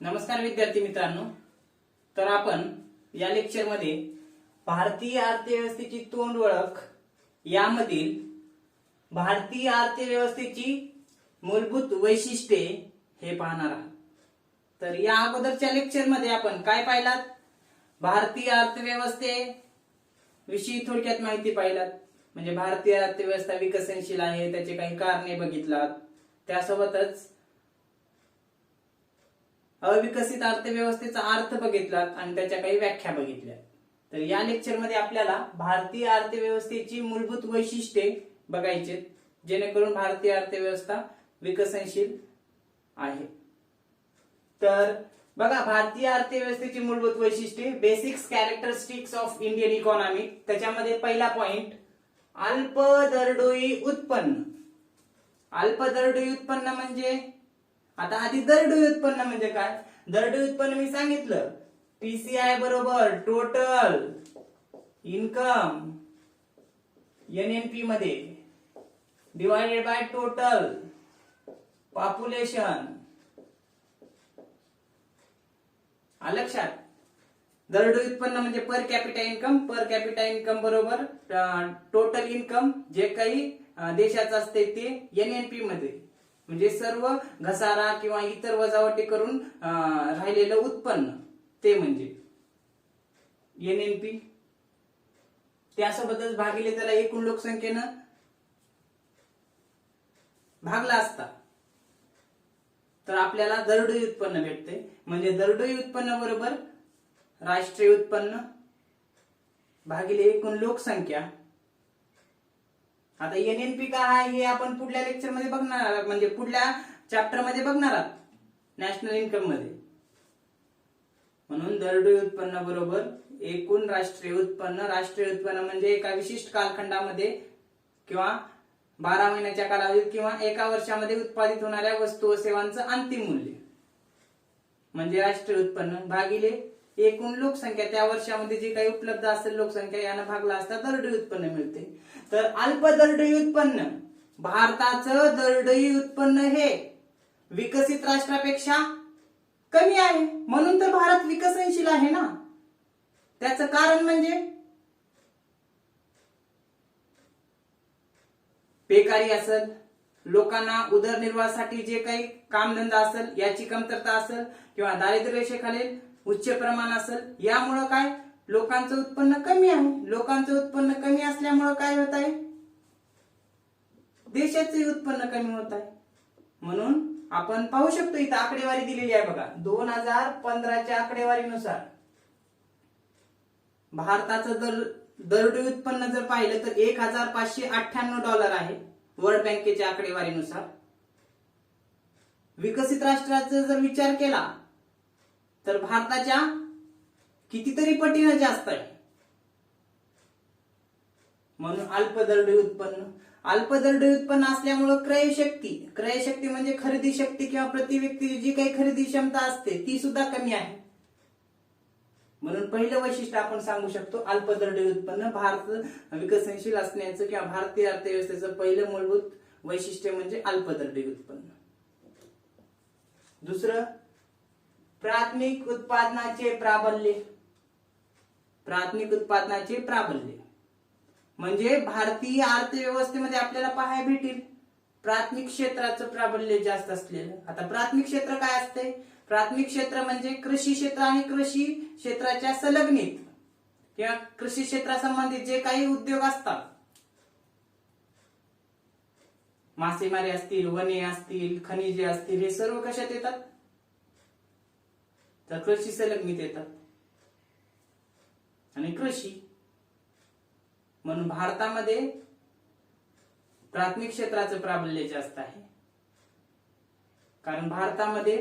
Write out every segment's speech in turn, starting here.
नमस्कार विद्यार्थी मित्रांनो, तर आपण या लेक्चरमध्ये भारतीय अर्थव्यवस्थेची तोंड ओळख यामधील भारतीय अर्थव्यवस्थेची मूलभूत वैशिष्ट्ये हे पाहणार आहोत। तर या अगोदरच्या लेक्चरमध्ये आपण काय पाहिलात? भारतीय अर्थव्यवस्थे विषयी थोडक्यात माहिती पाहिलात, म्हणजे भारतीय अर्थव्यवस्था विकसनशील आहे, त्याचे काही कारणे बघितलात। त्यासोबतच अविकसित अर्थव्यवस्थेचा अर्थ बघितलात आणि त्याच्या काही व्याख्या बघितल्या। तर या लेक्चर मध्ये आपल्याला भारतीय अर्थव्यवस्थेची मूलभूत वैशिष्ट्ये बघायचे, जेणेकरून भारतीय अर्थव्यवस्था विकसनशील आहे। तर बघा, भारतीय अर्थव्यवस्थेची मूलभूत वैशिष्ट्ये, basics characteristics of Indian economy. त्याच्यामध्ये पहिला पॉइंट, अल्प दरडोई उत्पन्न। अल्प दरडोई उत्पन्न म्हणजे, आता आधी दरडोई उत्पन्न म्हणजे काय? दरडोई उत्पन्न मी सांगितलं, पीसीआय बरोबर टोटल इन्कम एनएनपी मध्ये डिवाइडेड बाय टोटल पॉप्युलेशन। लक्षात, दरडोई उत्पन्न म्हणजे per capita income. Per capita income बरोबर टोटल इन्कम जे काही देशाचं असते ते एनएनपी मध्ये, म्हणजे सर्व घसारा किंवा इतर वजावटी करून राहिलेलं उत्पन्न, ते म्हणजे एनएनपी। त्यासोबतच भागिले त्याला एकूण लोकसंख्येनं भागला असता तर आपल्याला दरडोई उत्पन्न भेटते। म्हणजे दरडोई उत्पन्न बरोबर राष्ट्रीय उत्पन्न भागिले एकूण लोकसंख्या। आता एनएनपी काय आहे हे आपण पुढल्या लेक्चर मध्ये बघणार, म्हणजे पुढल्या चॅप्टर मध्ये बघणार आहात, नॅशनल इन्कम मध्ये। म्हणून दरडोई उत्पन्न बरोबर एकूण राष्ट्रीय उत्पन्न। राष्ट्रीय उत्पन्न म्हणजे एका विशिष्ट कालखंडामध्ये किंवा 12 महिन्याच्या कालावधीत किंवा एका वर्षामध्ये उत्पादित होणाऱ्या वस्तू व सेवांचं अंतिम मूल्य म्हणजे राष्ट्रीय उत्पन्न भागिले एकूण लोकसंख्या। त्या वर्षामध्ये जी काही उपलब्ध असेल लोकसंख्या यानं भागला असता दरडोई उत्पन्न मिळते। तर अल्प दरडोई उत्पन्न, भारताचं दरडोई उत्पन्न हे विकसित राष्ट्रापेक्षा कमी आहे, म्हणून तर भारत विकसनशील आहे ना। त्याचं कारण म्हणजे बेकारी असेल, लोकांना उदरनिर्वाहासाठी जे काही कामधंदा असेल याची कमतरता असेल, किंवा दारिद्र्य रेषेखालील उच्च प्रमाण असेल, यामुळे काय लोकांचं उत्पन्न कमी आहे। लोकांचं उत्पन्न कमी असल्यामुळे काय होत आहे? देशाचे उत्पन्न कमी होत आहे। म्हणून आपण पाहू शकतो, इथं आकडेवारी दिलेली आहे बघा, 2015च्या आकडेवारीनुसार भारताचं दरडोई उत्पन्न जर पाहिलं तर $1,598 आहे वर्ल्ड बँकेच्या आकडेवारीनुसार। विकसित राष्ट्राचा जर विचार केला तर भारताच्या कितीतरी पटीने जास्त आहे। म्हणून अल्प दरडोई उत्पन्न। अल्प दरडोई उत्पन्न असल्यामुळे क्रयशक्ती म्हणजे खरेदी शक्ती किंवा प्रति व्यक्ती जी काही खरेदी क्षमता असते ती सुद्धा कमी आहे। म्हणून पहिलं वैशिष्ट्य आपण सांगू शकतो अल्प दरडोई उत्पन्न। भारत विकसनशील असण्याचं किंवा भारतीय अर्थव्यवस्थेचं पहिलं मूलभूत वैशिष्ट्य म्हणजे अल्प दरडोई उत्पन्न। दुसरं, प्राथमिक उत्पादनाचे प्राबल्य। प्राथमिक उत्पादनाचे प्राबल्य म्हणजे भारतीय अर्थव्यवस्थेमध्ये आपल्याला पाहायला भेटेल प्राथमिक क्षेत्राचं प्राबल्य जास्त असलेलं। आता प्राथमिक क्षेत्र काय असते? प्राथमिक क्षेत्र म्हणजे कृषी क्षेत्र आणि कृषी क्षेत्राच्या संलग्नित किंवा कृषी क्षेत्रासंबंधित जे काही उद्योग असतात, मासेमारी असतील, वने असतील, खनिजे असतील, हे सर्व कशात येतात? तर कृषी संलग्नित येतात आणि कृषी। म्हणून भारतामध्ये प्राथमिक क्षेत्राचं प्राबल्य जास्त आहे, कारण भारतामध्ये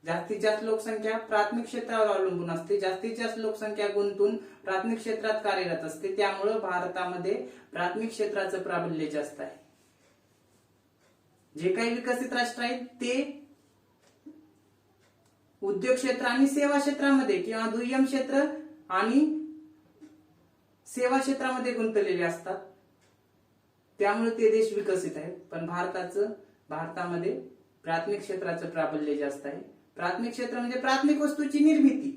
जास्तीत जास्त लोकसंख्या प्राथमिक क्षेत्रावर अवलंबून असते। जास्तीत जास्त लोकसंख्या गुंतून प्राथमिक क्षेत्रात कार्यरत असते, त्यामुळे भारतामध्ये प्राथमिक क्षेत्राचं प्राबल्य जास्त आहे। जे काही विकसित राष्ट्र आहेत ते उद्योग क्षेत्र आणि सेवा क्षेत्रामध्ये किंवा दुय्यम क्षेत्र आणि सेवा क्षेत्रामध्ये गुंतलेले असतात, त्यामुळे ते देश विकसित आहेत। पण भारतामध्ये प्राथमिक क्षेत्राचं प्राबल्य जास्त आहे, प्राथमिक क्षेत्र म्हणजे प्राथमिक वस्तूची निर्मिती,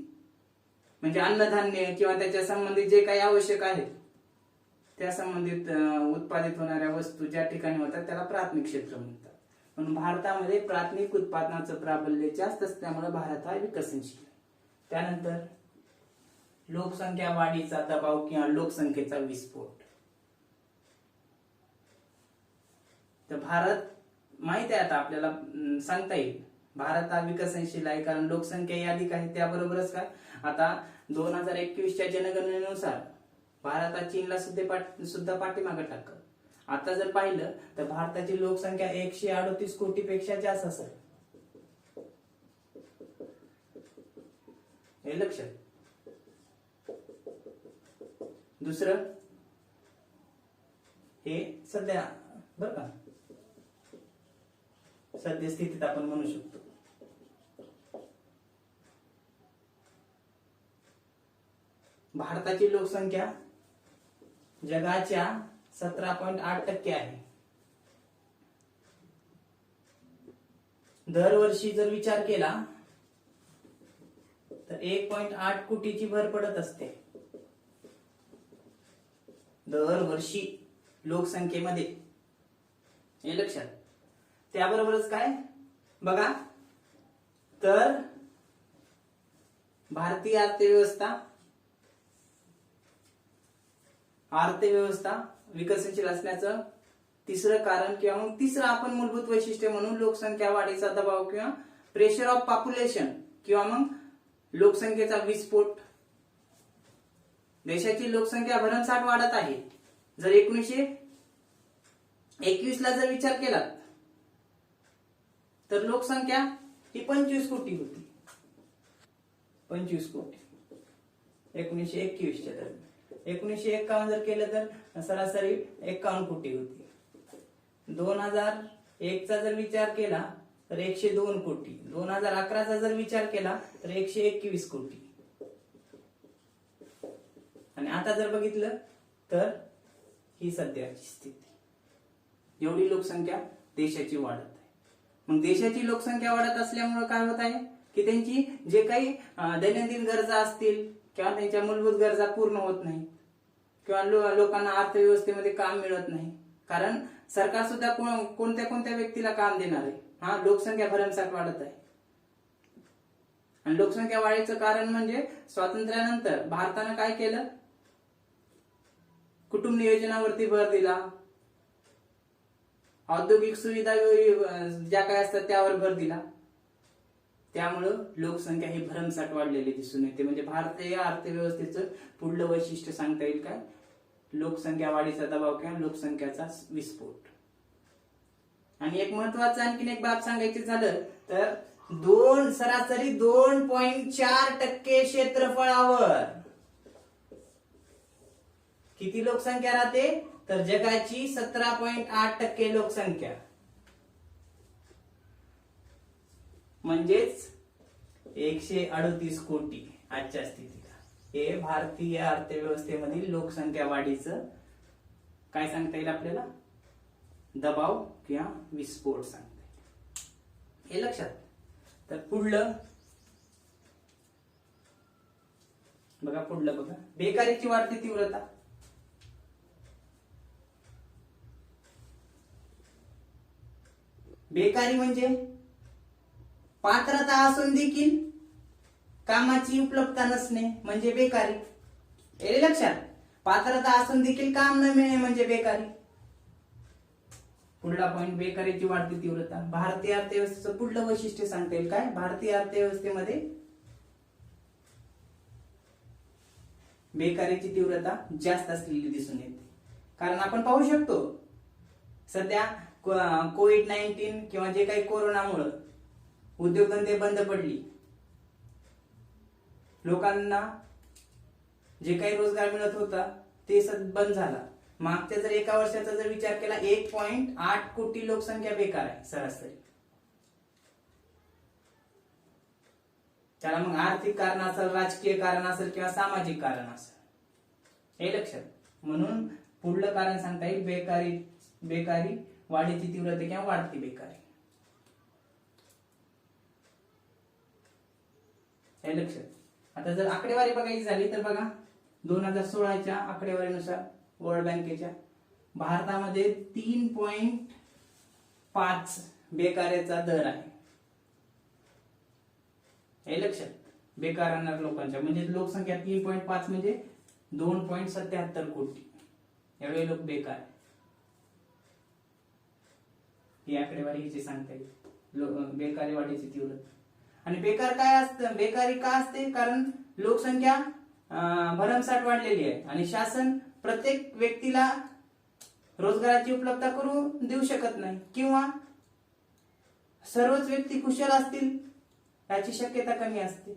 म्हणजे अन्नधान्य किंवा त्याच्या संबंधित जे काही आवश्यक आहे त्या संबंधित उत्पादित होणाऱ्या वस्तू ज्या ठिकाणी होतात त्याला प्राथमिक क्षेत्र म्हणतात. म्हणून भारतामध्ये प्राथमिक उत्पादनाचं प्राबल्य जास्त असल्यामुळे भारत हा विकसनशील आहे. त्यानंतर लोकसंख्या वाढीचा दबाव किंवा लोकसंख्येचा विस्फोट. तर भारत माहित आहे, आता आपल्याला सांगता येईल भारत हा विकसनशील आहे कारण लोकसंख्या यादी आहे. त्याबरोबरच काय, आता 2021च्या जनगणनेनुसार भारत हा चीनला सुद्धा पाठीमागे टाकत. आता जर पाहिलं तर भारताची लोकसंख्या 138 कोटी पेक्षा जास्त असेल, हे लक्षात. दुसरं हे सध्या बरं का, सद्यस्थितीत आपण म्हणू शकतो. भारताची लोकसंख्या जगाच्या 17.8% आहे. दरवर्षी जर विचार केला तर 1.8 कोटीची भर पडत असते दरवर्षी लोकसंख्येमध्ये, हे लक्षात. त्याबरोबरच काय बघा, तर भारतीय अर्थव्यवस्था विकसनशील असण्याचं तिसरं कारण किंवा मग तिसरं आपण मूलभूत वैशिष्ट्य म्हणून लोकसंख्या वाढीचा दबाव किंवा प्रेशर ऑफ पॉप्युलेशन किंवा मग लोकसंख्येचा विस्फोट. देशाची लोकसंख्या भरमसाठ वाढत आहे. जर 1921 ला जर विचार केला तर लोकसंख्या ही 25 कोटी होती, 25 कोटी 1921च्या दरम्यान. 1951 जर केलं तर सरासरी 51 कोटी होती. 2001 चा जर विचार केला तर 102 कोटी. 2011 चा जर विचार केला तर 121 कोटी. आणि आता जर बघितलं तर ही सध्याची स्थिती, एवढी लोकसंख्या देशाची वाढत आहे. मग देशाची लोकसंख्या वाढत असल्यामुळे काय होत आहे की त्यांची जे काही दैनंदिन गरजा असतील किंवा त्यांच्या मूलभूत गरजा पूर्ण होत नाही किंवा लोकांना अर्थव्यवस्थेमध्ये काम मिळत नाही. कारण सरकार सुद्धा कोणत्या कोणत्या व्यक्तीला काम देणार आहे. हा, लोकसंख्या भरमसाठ वाढत आहे. आणि लोकसंख्या वाढीचं कारण म्हणजे स्वातंत्र्यानंतर भारतानं काय केलं, कुटुंब नियोजनावरती भर दिला, औद्योगिक सुविधा ज्या काय असतात त्यावर भर दिला. त्यामुळं लोकसंख्या ही भरमसाठ वाढलेली दिसून येते. म्हणजे भारतीय अर्थव्यवस्थेचं पुढलं वैशिष्ट्य सांगता येईल काय, लोकसंख्या वाढीचा दबाव किंवा लोकसंख्याचा विस्फोट. आणि एक महत्वाचं आणखीन एक बाब सांगायची झालं तर सरासरी 2.4% क्षेत्रफळावर किती लोकसंख्या राहते, तर जगाची 17.8% लोकसंख्या, म्हणजेच 138 कोटी आजच्या स्थितीला. हे भारतीय अर्थव्यवस्थेमधील लोकसंख्या वाढीचं काय सांगता येईल आपल्याला, दबाव किंवा विस्फोट सांगता येईल, हे लक्षात. तर पुढलं बघा, बेकारीची वाढती तीव्रता. बेकारी म्हणजे पात्रता असून देखील कामाची उपलब्धता नसणे म्हणजे बेकारी, हे लक्षात. पात्रता असून देखील काम न मिळणे म्हणजे बेकारी. पुढला पॉइंट, बेकारीची वाढती तीव्रता. भारतीय अर्थव्यवस्थेचं पुढलं वैशिष्ट्य सांगता येईल काय, भारतीय अर्थव्यवस्थेमध्ये बेकारीची तीव्रता जास्त असलेली दिसून येते. कारण आपण पाहू शकतो सध्या कोविड-19 किंवा जे काही कोरोनामुळे उद्योगधंदे बंद पडली, लोकांना जे काही रोजगार मिळत होता ते बंद झाला. मागच्या जर एका वर्षाचा जर विचार केला 1.8 कोटी लोकसंख्या बेकार आहे सरासरी. त्याला मग आर्थिक कारण असेल, राजकीय कारण असेल किंवा सामाजिक कारण असेल, हे लक्षात. म्हणून पुढलं कारण सांगता येईल बेकारी वाढीची तीव्रता किंवा वाढती बेकारी. हे लक्षात. आता जर आकडेवारी बघायची झाली तर बघा 2016च्या आकडेवारीनुसार वर्ल्ड बँकेच्या भारतामध्ये 3.5 बेकारीचा दर आहे. हे लक्षात. बेकार राहणार लोकांच्या म्हणजे लोकसंख्या 3.5 म्हणजे 2.77 कोटी एवढे लोक बेकार आहे. ही आकडेवारी हिची सांगता येईल बेकारी वाढीची तीव्रता. आणि बेकार काय असतं, बेकारी का असते, कारण लोकसंख्या भरमसाठ वाढलेली आहे आणि शासन प्रत्येक व्यक्तीला रोजगाराची उपलब्धता करून देऊ शकत नाही किंवा सर्वच व्यक्ती कुशल असतील याची शक्यता कमी असते.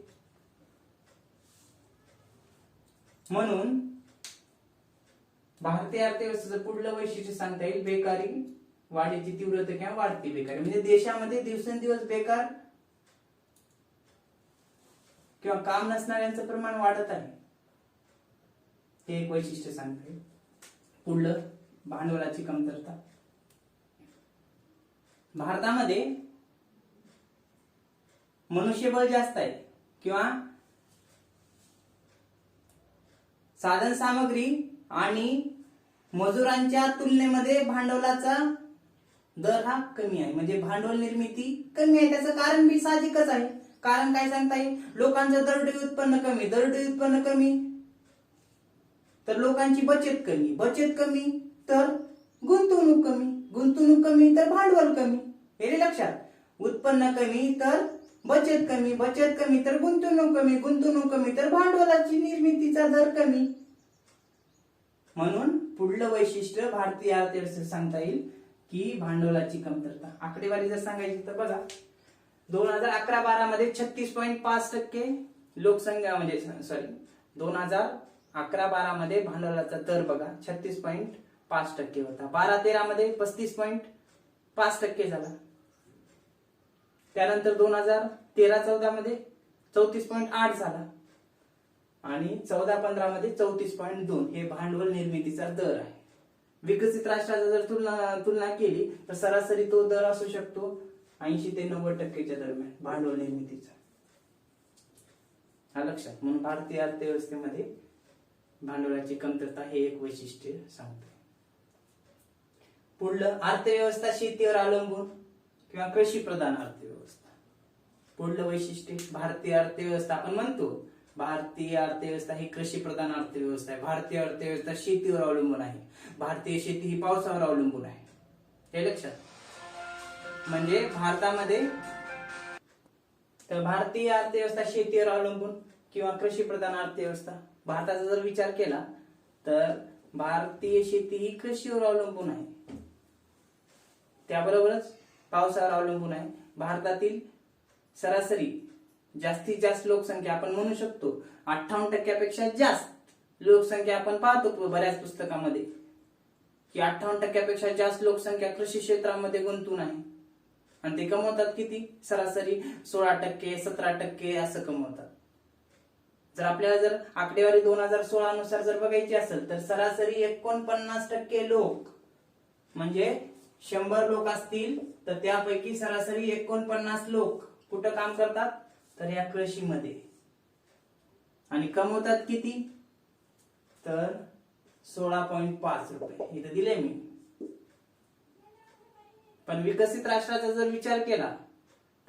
म्हणून भारतीय अर्थव्यवस्थेचं पुढलं वैशिष्ट्य सांगता येईल बेकारी वाढीची तीव्रता किंवा वाढती बेकारी. म्हणजे देशामध्ये दिवसेंदिवस बेकार किंवा काम नसणाऱ्यांचं प्रमाण वाढत आहे. हे एक वैशिष्ट्य सांगता येईल. पुढलं भांडवलाची कमतरता. भारतामध्ये मनुष्यबळ जास्त आहे किंवा साधन सामग्री आणि मजुरांच्या तुलनेमध्ये भांडवलाचा दर हा कमी आहे. म्हणजे भांडवल निर्मिती कमी आहे. त्याचं कारण बी साहजिकच आहे. कारण काय सांगता येईल, लोकांचं दरडोई उत्पन्न कमी. दरडोई उत्पन्न कमी तर लोकांची बचत कमी. बचत कमी तर गुंतवणूक कमी. गुंतवणूक कमी तर भांडवल कमी. हे लक्षात. उत्पन्न कमी तर बचत कमी. बचत कमी तर गुंतवणूक कमी. गुंतवणूक कमी तर भांडवलाची निर्मितीचा दर कमी. म्हणून पुढलं वैशिष्ट्य भारतीय अर्थव्यवस्थेत सांगता येईल की भांडवलाची कमतरता. आकडेवारी जर सांगायची तर बघा 2011-12 मध्ये 36.5% लोकसंख्या म्हणजे 2011-12 मध्ये भांडवलाचा दर बघा 36.5% होता. 12-13 मध्ये 35.5% झाला. त्यानंतर 2013-14 मध्ये 34.8 झाला आणि 14-15 मध्ये 34.2 हे भांडवल निर्मितीचा दर आहे. विकसित राष्ट्राचा जर तुलना केली तर सरासरी तो दर असू शकतो 80 ते 90% दरम्यान भांडवल निर्मितीचा. हा लक्षात. म्हणून भारतीय अर्थव्यवस्थेमध्ये भांडवलाची कमतरता हे एक वैशिष्ट्य सांगते. पुढलं अर्थव्यवस्था शेतीवर अवलंबून किंवा कृषी प्रधान अर्थव्यवस्था. पुढलं वैशिष्ट्य भारतीय अर्थव्यवस्था आपण म्हणतो भारतीय अर्थव्यवस्था ही कृषी प्रधान अर्थव्यवस्था आहे. भारतीय अर्थव्यवस्था शेतीवर अवलंबून आहे. भारतीय शेती ही पावसावर अवलंबून आहे. हे लक्षात. म्हणजे भारतामध्ये तर भारतीय अर्थव्यवस्था शेतीवर अवलंबून किंवा कृषी प्रधान अर्थव्यवस्था. भारताचा जर विचार केला तर भारतीय शेती ही कृषीवर अवलंबून आहे. त्याबरोबरच पावसावर अवलंबून आहे. भारतातील सरासरी जास्तीत जास्त लोकसंख्या आपण म्हणू शकतो 58% जास्त लोकसंख्या आपण पाहतो बऱ्याच पुस्तकामध्ये की 58% जास्त लोकसंख्या कृषी क्षेत्रामध्ये गुंतून आहे. आणि ते कमवतात किती, सरासरी 16%, 17% असं कमवतात. जर आपल्याला जर आकडेवारी 2016 नुसार जर बघायची असेल तर सरासरी 49% लोक म्हणजे 100 लोक असतील तर त्यापैकी सरासरी 49 लोक कुठं काम करतात तर या कृषीमध्ये. आणि कमवतात किती तर 16.5 रुपये इथं दिले मी. पण विकसित राष्ट्राचा जर विचार केला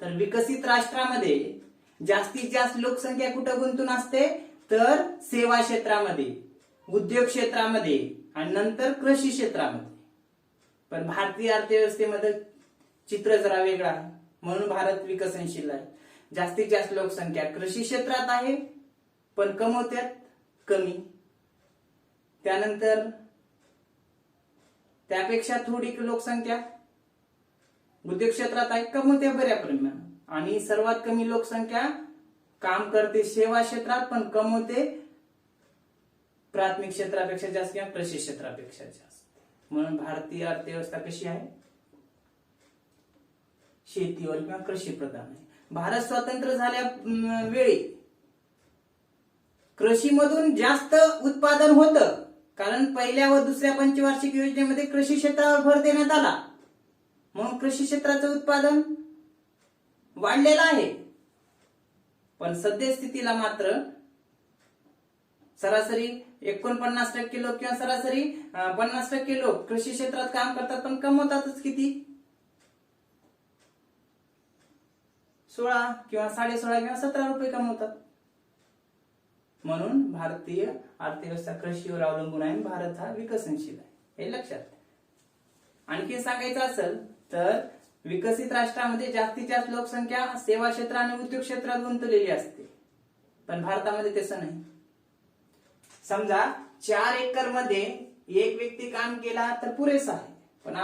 तर विकसित राष्ट्रामध्ये जास्तीत जास्त लोकसंख्या कुठं गुंतून असते तर सेवा क्षेत्रामध्ये, उद्योग क्षेत्रामध्ये आणि नंतर कृषी क्षेत्रामध्ये. पण भारतीय अर्थव्यवस्थेमध्ये चित्र जरा वेगळं आहे. म्हणून भारत विकसनशील आहे. जास्तीत जास्त लोकसंख्या कृषी क्षेत्रात आहे पण कमवत्यात कमी. त्यानंतर त्यापेक्षा थोडी लोकसंख्या उद्योग क्षेत्रात आहे, कमवते बऱ्या प्रमाणात. आणि सर्वात कमी लोकसंख्या काम करते सेवा क्षेत्रात पण कमवते प्राथमिक क्षेत्रापेक्षा जास्त किंवा कृषी क्षेत्रापेक्षा जास्त. म्हणून भारतीय अर्थव्यवस्था कशी आहे, शेतीवर किंवा कृषी प्रधान आहे. भारत स्वतंत्र झाल्या वेळी कृषीमधून जास्त उत्पादन होतं कारण पहिल्या व दुसऱ्या पंचवार्षिक योजनेमध्ये कृषी क्षेत्रावर भर देण्यात आला. म्हणून कृषी क्षेत्राचं उत्पादन वाढलेलं आहे. पण सद्यस्थितीला मात्र सरासरी 49% लोक किंवा सरासरी 50% लोक कृषी क्षेत्रात काम करतात, पण कमवतातच किती? 16 किंवा 16.5 किंवा 17 रुपये कमवतात. म्हणून भारतीय अर्थव्यवस्था कृषीवर अवलंबून आहे. भारत हा विकसनशील आहे, हे लक्षात. आणखी सांगायचं असेल तर विकसित राष्ट्रांमध्ये जास्तीत जास्त लोकसंख्या सेवा क्षेत्र आणि उद्योग क्षेत्रात गुंतलेली असते, पण भारतामध्ये तसं नाही. समजा 4 एकर मध्ये एक व्यक्ती काम केला तर पुरेसा आहे, पण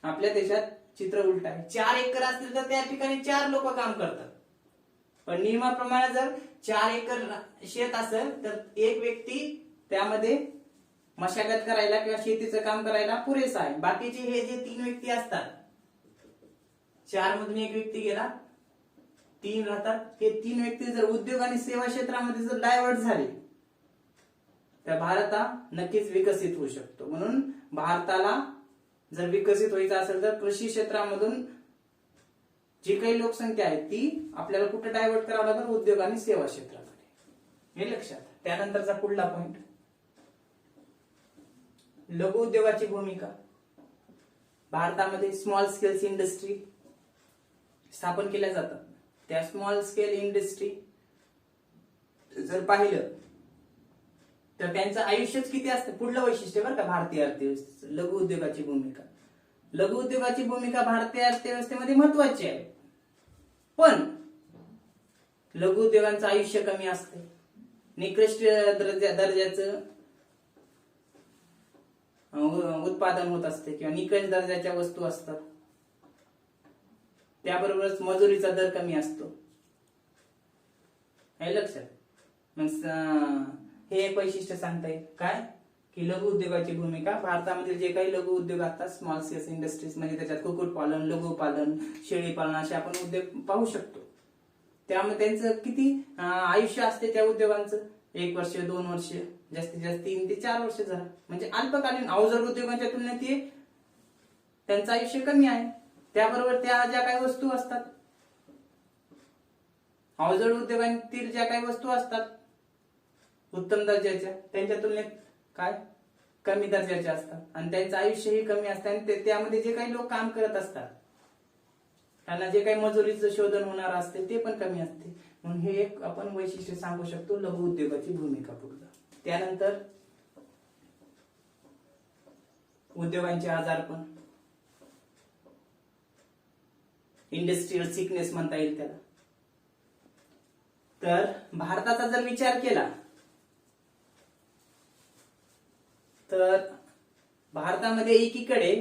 आपल्या देशात चित्र उलट आहे. 4 एकर असतील तर त्या ठिकाणी 4 लोक काम करतात, पण नियमाप्रमाणे जर 4 एकर शेत असेल तर एक व्यक्ती त्यामध्ये मशागत करायला किंवा शेतीचं काम करायला पुरेसा आहे. बाकीचे हे जे 3 व्यक्ती असतात, 4 मधून एक व्यक्ती गेला, 3 राहतात. हे 3 व्यक्ती जर उद्योग आणि सेवा क्षेत्रामध्ये जर डायव्हर्ट झाले तर भारत हा नक्कीच विकसित होऊ शकतो. म्हणून भारताला जर विकसित व्हायचं असेल तर कृषी क्षेत्रामधून जी काही लोकसंख्या आहे ती आपल्याला कुठे डायव्हर्ट करावं लागेल? उद्योग आणि सेवा क्षेत्रामध्ये, हे लक्षात. त्यानंतरचा पुढला पॉइंट, लघु उद्योगाची भूमिका. भारतामध्ये स्मॉल स्केल इंडस्ट्री स्थापन केल्या जातात. त्या स्मॉल स्केल इंडस्ट्री जर पाहिलं तर त्यांचं आयुष्यच किती असतं? पुढलं वैशिष्ट्य बरं का भारतीय अर्थव्यवस्थेचं, लघु उद्योगाची भूमिका. लघु उद्योगाची भूमिका भारतीय अर्थव्यवस्थेमध्ये महत्वाची आहे, पण लघु उद्योगांचं आयुष्य कमी असते. निकृष्ट दर्जाचं उत्पादन होत असते किंवा निकृष्ट दर्जाच्या वस्तू असतात. त्याबरोबरच मजुरीचा दर कमी असतो, हे लक्षात. हे एक वैशिष्ट्य सांगता येईल काय, की लघु उद्योगाची भूमिका. भारतामध्ये जे काही लघु उद्योग असतात, स्मॉल स्केल इंडस्ट्रीज, म्हणजे त्याच्यात कुक्कुटपालन, लघुपालन, शेळीपालन असे आपण उद्योग पाहू शकतो. त्यामुळे त्यांचं किती आयुष्य असते त्या उद्योगांचं? 1 वर्ष, 2 वर्ष, जास्तीत जास्त 3 ते 4 वर्ष झालं, म्हणजे अल्पकालीन. अवजड उद्योगांच्या तुलनेत त्यांचं आयुष्य कमी आहे. त्याबरोबर त्या ज्या काही वस्तू असतात, अवजड उद्योगांतील ज्या काही वस्तू असतात उत्तम दर्जाच्या, त्यांच्या तुलनेत काय कमी दर्जाच्या असतात आणि त्यांचं आयुष्यही कमी असतं. आणि त्यामध्ये जे काही लोक काम करत असतात त्यांना जे काही मजुरीचं शोधन होणार असते ते पण कमी असते. म्हणून हे एक आपण वैशिष्ट्य सांगू शकतो लघु उद्योगाची भूमिका. पुढचं त्यानंतर उद्योगांचे आजारपण, इंडस्ट्रियल सिकनेस म्हणता येईल त्याला. तर भारताचा जर विचार केला तर भारतामध्ये एकीकडे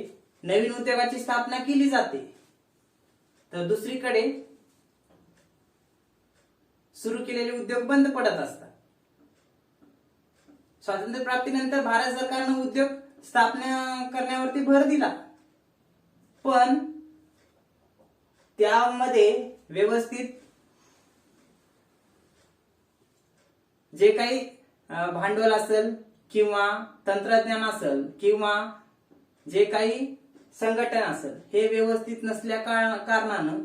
नवीन उद्योगाची स्थापना केली जाते, तर दुसरीकडे सुरू केलेले उद्योग बंद पडत असतात. स्वातंत्र्य प्राप्तीनंतर भारत सरकारने उद्योग स्थापना करण्यावरती भर दिला, पण त्यामध्ये व्यवस्थित जे काही भांडवल असेल किंवा तंत्रज्ञान असेल किंवा जे काही संघटन असेल हे व्यवस्थित नसल्या कारणानं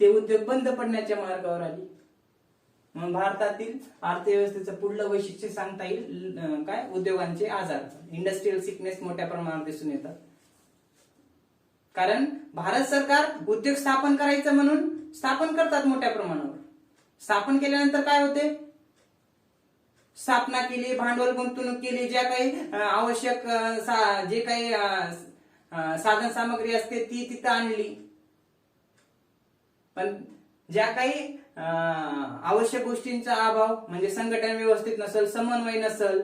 ते उद्योग बंद पडण्याच्या मार्गावर आले. म्हणून भारतातील अर्थव्यवस्थेचं पुढलं वैशिष्ट्य सांगता येईल काय, उद्योगांचे आजारपण, इंडस्ट्रियल सिकनेस मोठ्या प्रमाणात दिसून येतात. कारण भारत सरकार उद्योग स्थापन करायचं म्हणून स्थापन करतात मोठ्या प्रमाणावर. स्थापन केल्यानंतर काय होते? स्थापना केली, भांडवल गुंतवणूक केली, ज्या काही आवश्यक जे काही साधन सामग्री असते ती तिथं आणली, पण ज्या काही आवश्यक गोष्टींचा अभाव म्हणजे संघटन व्यवस्थित नसेल, समन्वय नसेल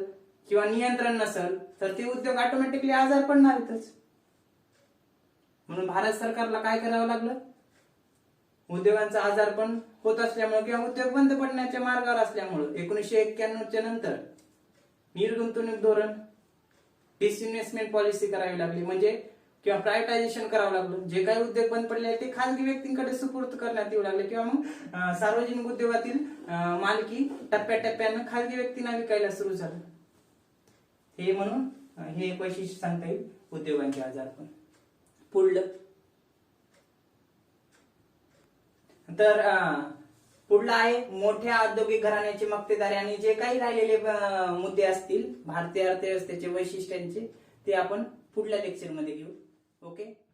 किंवा नियंत्रण नसेल तर ते उद्योग ऑटोमॅटिकली आजार पडणारच. म्हणून भारत सरकारला काय करावं लागलं? उद्योगांचा आजारपण होत असल्यामुळे किंवा उद्योग बंद पडण्याच्या मार्गावर असल्यामुळे 1991च्या नंतर निर्गुंतवणूक धोरण, डिसइन्व्हेस्टमेंट पॉलिसी करावी लागली, म्हणजे किंवा प्रायव्हेटायझेशन करावं लागलं. जे काही उद्योग बंद पडले ते खासगी व्यक्तींकडे सुपूर्द करण्यात येऊ लागले किंवा मग सार्वजनिक उद्योगातील मालकी टप्प्याटप्प्यानं खासगी व्यक्तींना विकायला सुरू झालं. हे म्हणून हे एक वैशिष्ट्य सांगता येईल उद्योगांचे आजारपण. पुढलं तर पुढला आहे मोठ्या औद्योगिक घराण्याची मक्तेदारी आणि जे काही राहिलेले मुद्दे असतील भारतीय अर्थव्यवस्थेचे वैशिष्ट्यांचे ते आपण पुढल्या लेक्चरमध्ये घेऊ. ओके.